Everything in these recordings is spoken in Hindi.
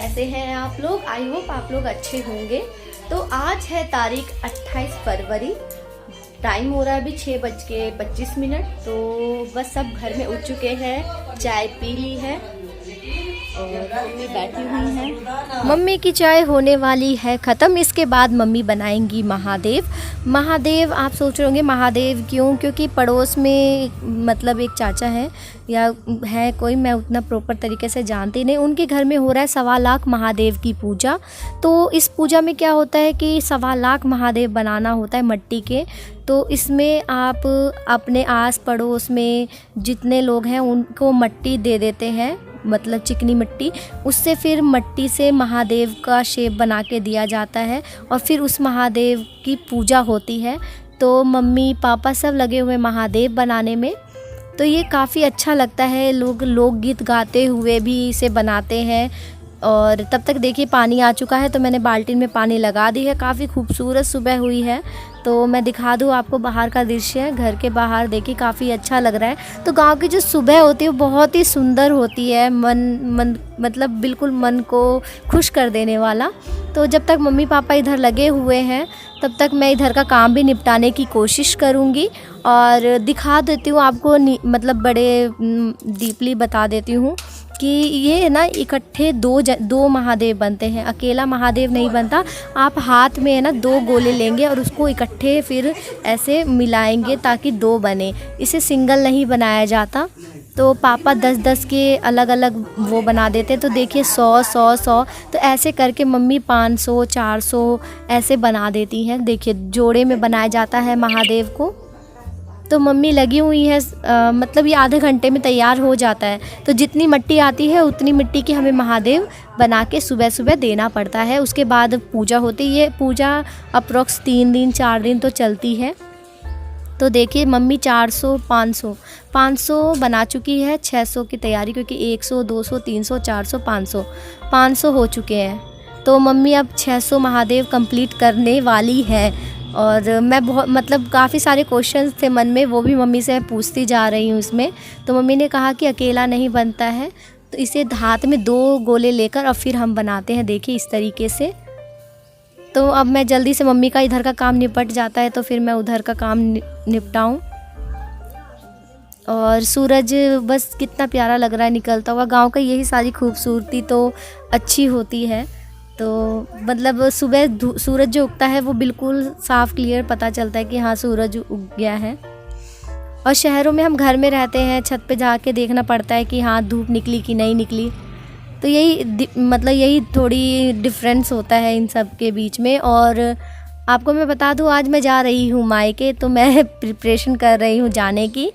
कैसे हैं आप लोग। आई होप आप लोग अच्छे होंगे। तो आज है तारीख 28 फरवरी, टाइम हो रहा है अभी 6:25। तो बस सब घर में उठ चुके हैं, चाय पी ली है और मम्मी बैठी हुई हैं। मम्मी की चाय होने वाली है ख़त्म। इसके बाद मम्मी बनाएंगी महादेव। आप सोच रहे होंगे महादेव क्यों, क्योंकि पड़ोस में मतलब एक चाचा है या है कोई, मैं उतना प्रॉपर तरीके से जानती नहीं, उनके घर में हो रहा है 1.25 लाख महादेव की पूजा। तो इस पूजा में क्या होता है कि 1.25 लाख महादेव बनाना होता है मट्टी के। तो इसमें आप अपने आस पड़ोस में जितने लोग हैं उनको मट्टी दे देते हैं, मतलब चिकनी मिट्टी। उससे फिर मट्टी से महादेव का शेप बना के दिया जाता है और फिर उस महादेव की पूजा होती है। तो मम्मी पापा सब लगे हुए महादेव बनाने में। तो ये काफ़ी अच्छा लगता है, लोग लोकगीत गाते हुए भी इसे बनाते हैं। और तब तक देखिए पानी आ चुका है, तो मैंने बाल्टी में पानी लगा दी है। काफ़ी खूबसूरत सुबह हुई है। तो मैं दिखा दूँ आपको बाहर का दृश्य, घर के बाहर देखिए काफ़ी अच्छा लग रहा है। तो गांव की जो सुबह होती है वो बहुत ही सुंदर होती है, मन मतलब बिल्कुल मन को खुश कर देने वाला। तो जब तक मम्मी पापा इधर लगे हुए हैं तब तक मैं इधर का काम भी निपटाने की कोशिश करूँगी और दिखा देती हूँ आपको, मतलब बड़े डीपली बता देती हूँ कि ये ना इकट्ठे दो महादेव बनते हैं, अकेला महादेव नहीं बनता। आप हाथ में है ना 2 गोले लेंगे और उसको इकट्ठे फिर ऐसे मिलाएंगे ताकि 2 बने, इसे सिंगल नहीं बनाया जाता। तो पापा 10-10 के अलग अलग वो बना देते। तो देखिए 100 तो ऐसे करके मम्मी 500-400 ऐसे बना देती हैं। देखिए जोड़े में बनाया जाता है महादेव को। तो मम्मी लगी हुई है, मतलब ये आधे घंटे में तैयार हो जाता है। तो जितनी मिट्टी आती है उतनी मिट्टी के हमें महादेव बना के सुबह सुबह देना पड़ता है। उसके बाद पूजा होती है। ये पूजा अप्रोक्स 3 दिन 4 दिन तो चलती है। तो देखिए मम्मी 400-500 बना चुकी है, 600 की तैयारी, क्योंकि 100 200 300 400 500 हो चुके हैं। तो मम्मी अब 600 महादेव कंप्लीट करने वाली है। और मैं बहुत मतलब काफ़ी सारे क्वेश्चंस थे मन में, वो भी मम्मी से पूछती जा रही हूँ इसमें। तो मम्मी ने कहा कि अकेला नहीं बनता है, तो इसे हाथ में 2 गोले लेकर और फिर हम बनाते हैं, देखिए इस तरीके से। तो अब मैं जल्दी से, मम्मी का इधर का काम निपट जाता है तो फिर मैं उधर का काम निपटाऊँ। और सूरज बस कितना प्यारा लग रहा है निकलता हुआ। गाँव का यही सारी खूबसूरती तो अच्छी होती है। तो मतलब सुबह सूरज जो उगता है वो बिल्कुल साफ़ क्लियर पता चलता है कि हाँ सूरज उग गया है। और शहरों में हम घर में रहते हैं, छत पे जाके देखना पड़ता है कि हाँ धूप निकली कि नहीं निकली। तो यही थोड़ी डिफरेंस होता है इन सब के बीच में। और आपको मैं बता दूँ, आज मैं जा रही हूँ मायके, तो मैं प्रिपरेशन कर रही हूँ जाने की।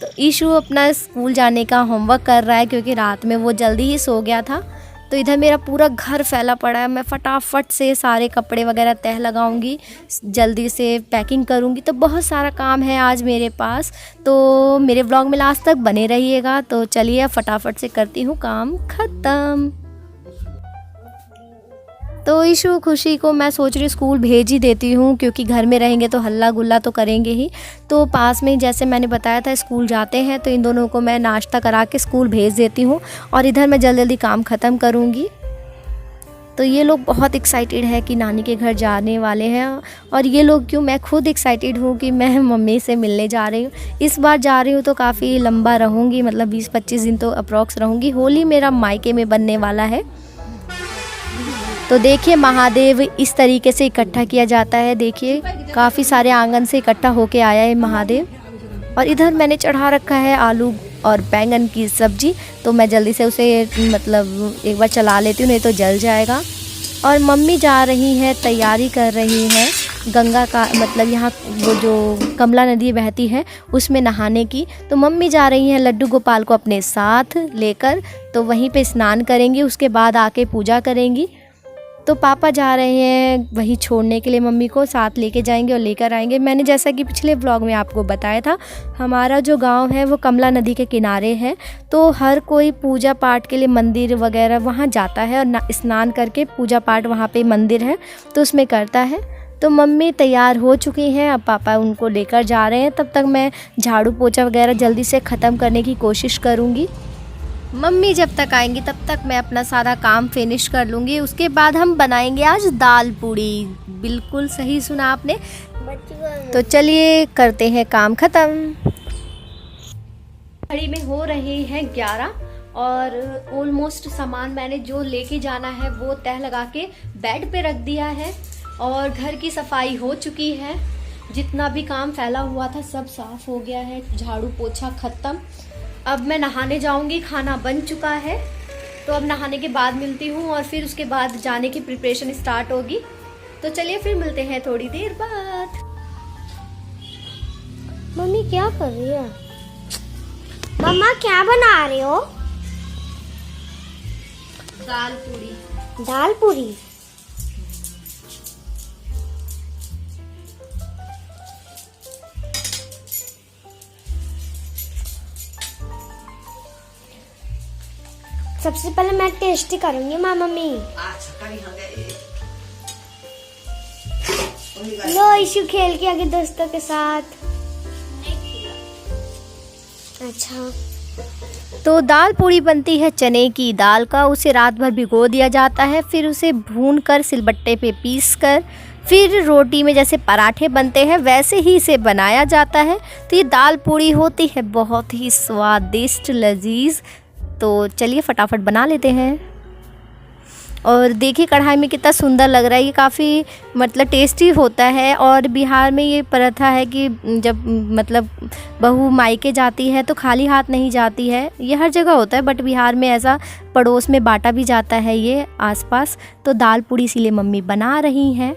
तो ईशु अपना स्कूल जाने का होमवर्क कर रहा है, क्योंकि रात में वो जल्दी ही सो गया था। तो इधर मेरा पूरा घर फैला पड़ा है। मैं फटाफट से सारे कपड़े वगैरह तह लगाऊंगी, जल्दी से पैकिंग करूंगी। तो बहुत सारा काम है आज मेरे पास। तो मेरे व्लॉग में लास्ट तक बने रहिएगा। तो चलिए फटाफट से करती हूँ काम ख़त्म। तो ईशु खुशी को मैं सोच रही हूँ स्कूल भेज ही देती हूँ, क्योंकि घर में रहेंगे तो हल्ला गुल्ला तो करेंगे ही। तो पास में जैसे मैंने बताया था स्कूल जाते हैं, तो इन दोनों को मैं नाश्ता करा के स्कूल भेज देती हूँ और इधर मैं जल्दी जल्दी काम ख़त्म करूँगी। तो ये लोग बहुत एक्साइटेड है कि नानी के घर जाने वाले हैं। और ये लोग क्यों, मैं खुद एक्साइटेड हूँ कि मैं मम्मी से मिलने जा रही हूँ। इस बार जा रही हूँ तो काफ़ी लंबा रहूँगी, मतलब 20-25 दिन तो अप्रॉक्स रहूँगी। होली मेरा मायके में बनने वाला है। तो देखिए महादेव इस तरीके से इकट्ठा किया जाता है। देखिए काफ़ी सारे आंगन से इकट्ठा होके आया है महादेव। और इधर मैंने चढ़ा रखा है आलू और बैंगन की सब्ज़ी। तो मैं जल्दी से उसे मतलब एक बार चला लेती हूँ, नहीं तो जल जाएगा। और मम्मी जा रही हैं, तैयारी कर रही हैं गंगा का, मतलब यहाँ वो जो कमला नदी बहती है उसमें नहाने की। तो मम्मी जा रही हैं लड्डू गोपाल को अपने साथ लेकर, तो वहीं पे स्नान करेंगी, उसके बाद आके पूजा करेंगी। तो पापा जा रहे हैं वहीं छोड़ने के लिए, मम्मी को साथ लेके जाएंगे और लेकर आएंगे। मैंने जैसा कि पिछले ब्लॉग में आपको बताया था, हमारा जो गांव है वो कमला नदी के किनारे है। तो हर कोई पूजा पाठ के लिए मंदिर वगैरह वहाँ जाता है और स्नान करके पूजा पाठ वहाँ पे मंदिर है तो उसमें करता है। तो मम्मी तैयार हो चुकी हैं, अब पापा उनको लेकर जा रहे हैं। तब तक मैं झाड़ू पोछा वगैरह जल्दी से ख़त्म करने की कोशिश करूँगी। मम्मी जब तक आएंगी तब तक मैं अपना सारा काम फिनिश कर लूँगी। उसके बाद हम बनाएंगे आज दाल पूड़ी। बिल्कुल सही सुना आपने। तो चलिए करते हैं काम ख़त्म। घड़ी में हो रहे हैं 11 और ऑलमोस्ट सामान मैंने जो लेके जाना है वो तह लगा के बेड पे रख दिया है और घर की सफाई हो चुकी है। जितना भी काम फैला हुआ था सब साफ हो गया है, झाड़ू पोछा खत्म। अब मैं नहाने जाऊंगी, खाना बन चुका है तो अब नहाने के बाद मिलती हूँ और फिर उसके बाद जाने की प्रिपरेशन स्टार्ट होगी। तो चलिए फिर मिलते हैं थोड़ी देर बाद। मम्मी क्या कर रही है? मम्मा क्या बना रहे हो? दाल पूड़ी। दाल पूड़ी। सबसे पहले मैं टेस्टी करूंगी मम्मी। लो इशू खेल के आगे दोस्तों के साथ। अच्छा तो दाल पूड़ी बनती है चने की दाल का। उसे रात भर भिगो दिया जाता है, फिर उसे भूनकर सिलबट्टे पे पीसकर फिर रोटी में जैसे पराठे बनते हैं वैसे ही इसे बनाया जाता है। तो ये दाल पूड़ी होती है बहुत ही स्वादिष्ट लजीज। तो चलिए फटाफट बना लेते हैं। और देखिए कढ़ाई में कितना सुंदर लग रहा है। ये काफ़ी मतलब टेस्टी होता है। और बिहार में ये प्रथा है कि जब मतलब बहू मायके जाती है तो खाली हाथ नहीं जाती है। ये हर जगह होता है बट बिहार में ऐसा पड़ोस में बांटा भी जाता है ये आसपास। तो दाल पूड़ी इसीलिए मम्मी बना रही हैं।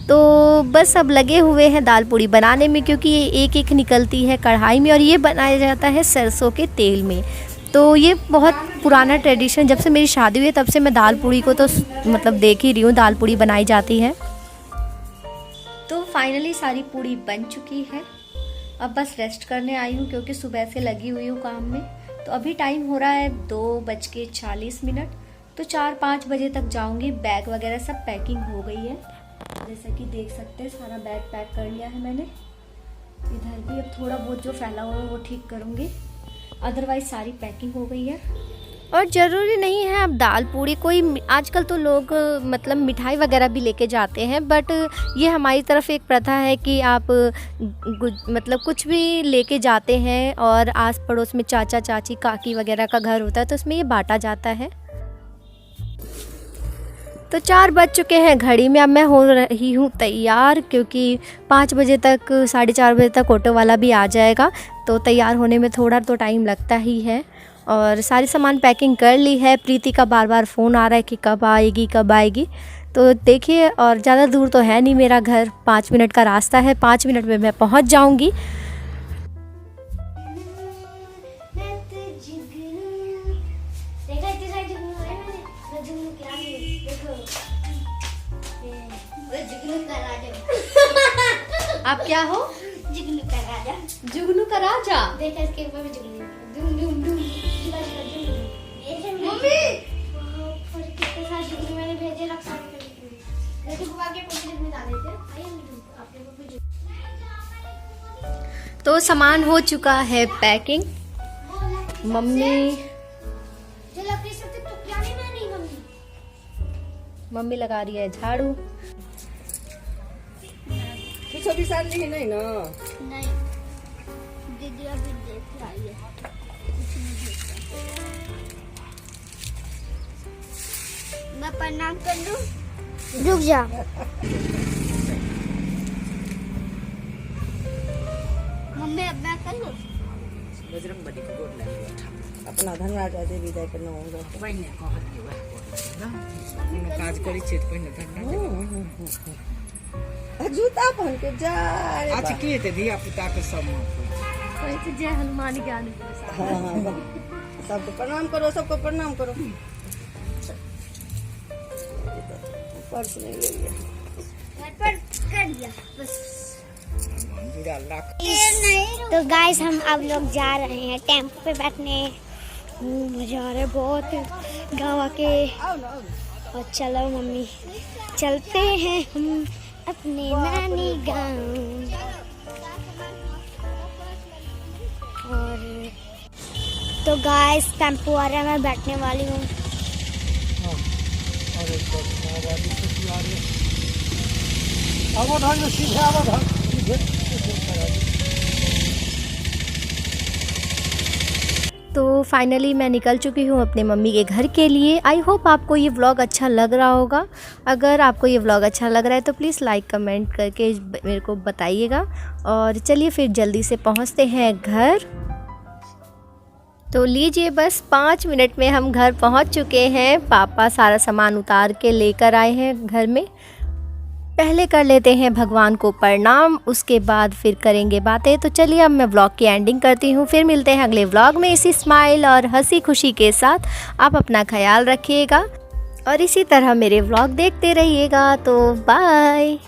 तो बस अब लगे हुए हैं दाल पूड़ी बनाने में, क्योंकि ये एक एक निकलती है कढ़ाई में और ये बनाया जाता है सरसों के तेल में। तो ये बहुत पुराना ट्रेडिशन, जब से मेरी शादी हुई तब से मैं दाल पूड़ी को तो मतलब देख ही रही हूँ दाल पूड़ी बनाई जाती है। तो फाइनली सारी पूड़ी बन चुकी है। अब बस रेस्ट करने आई हूँ क्योंकि सुबह से लगी हुई हूँ काम में। तो अभी टाइम हो रहा है 2:40। तो 4-5 बजे तक जाऊँगी। बैग वगैरह सब पैकिंग हो गई है, जैसा कि देख सकते हैं सारा बैग पैक कर लिया है मैंने। इधर भी अब थोड़ा बहुत जो फैला हुआ है वो ठीक करूँगी, अदरवाइज सारी पैकिंग हो गई है। और ज़रूरी नहीं है अब दाल पूड़ी कोई, आजकल तो लोग मतलब मिठाई वगैरह भी लेके जाते हैं, बट ये हमारी तरफ एक प्रथा है कि आप मतलब कुछ भी लेके जाते हैं और आस पड़ोस में चाचा चाची काकी वगैरह का घर होता है तो उसमें ये बांटा जाता है। तो 4 बज चुके हैं घड़ी में। अब मैं हो रही हूँ तैयार, क्योंकि 5 बजे तक 4:30 बजे तक ऑटो वाला भी आ जाएगा। तो तैयार होने में थोड़ा तो टाइम लगता ही है। और सारी सामान पैकिंग कर ली है। प्रीति का बार बार फ़ोन आ रहा है कि कब आएगी कब आएगी। तो देखिए, और ज़्यादा दूर तो है नहीं मेरा घर, 5 मिनट का रास्ता है। 5 मिनट में मैं पहुँच जाऊँगी। आप क्या हो? जुगनू का राजा। जुगनू का राजा। देखा इसके ऊपर में जुगनू डूम डूम डूम मम्मी और कितने सारे जुगनू मैंने भेजे रक्षा के लिए। देखो बुआ के कुछ जुगनू डाले थे। आइए आपके को भी। तो सामान हो चुका है पैकिंग। मम्मी जो लकड़ी से टुकड़ा नहीं मानी मम्मी लगा रही है झाड़ू। छोटी साली ही नहीं ना। नहीं दीदी अभी देख रही है। मैं प्रणाम कर दूं? रुक जा। मम्मी अब मैं कर लूं? बजरंगबली को गोड़ लगी अपना धन्यवाद दे विदाई करना होगा। पहिने कहत के बा कोनो काज करी छै त पहिने धन्यवाद जूता पहन के जा। अच्छा किए थे धिया पुता के सब तो जय हनुमान ज्ञान। हाँ, सबको प्रणाम करो, सबको प्रणाम करो। पर्स नहीं ले लिया, पर कर दिया बस। तो गाइस हम अब लोग जा रहे हैं टेम्पो पे बैठने। मजा आ रहा है बहुत गाँव के। और चलो मम्मी चलते हैं हम अपने नानी गाँव। और तो गाइस टेम्पो आ रहा है, मैं बैठने वाली हूँ। तो फाइनली मैं निकल चुकी हूँ अपने मम्मी के घर के लिए। आई होप आपको ये व्लॉग अच्छा लग रहा होगा। अगर आपको ये व्लॉग अच्छा लग रहा है तो प्लीज़ लाइक कमेंट करके मेरे को बताइएगा। और चलिए फिर जल्दी से पहुँचते हैं घर। तो लीजिए बस 5 मिनट में हम घर पहुँच चुके हैं। पापा सारा सामान उतार के लेकर आए हैं घर में। पहले कर लेते हैं भगवान को प्रणाम, उसके बाद फिर करेंगे बातें। तो चलिए अब मैं व्लॉग की एंडिंग करती हूँ। फिर मिलते हैं अगले व्लॉग में इसी स्माइल और हंसी खुशी के साथ। आप अपना ख्याल रखिएगा और इसी तरह मेरे व्लॉग देखते रहिएगा। तो बाय।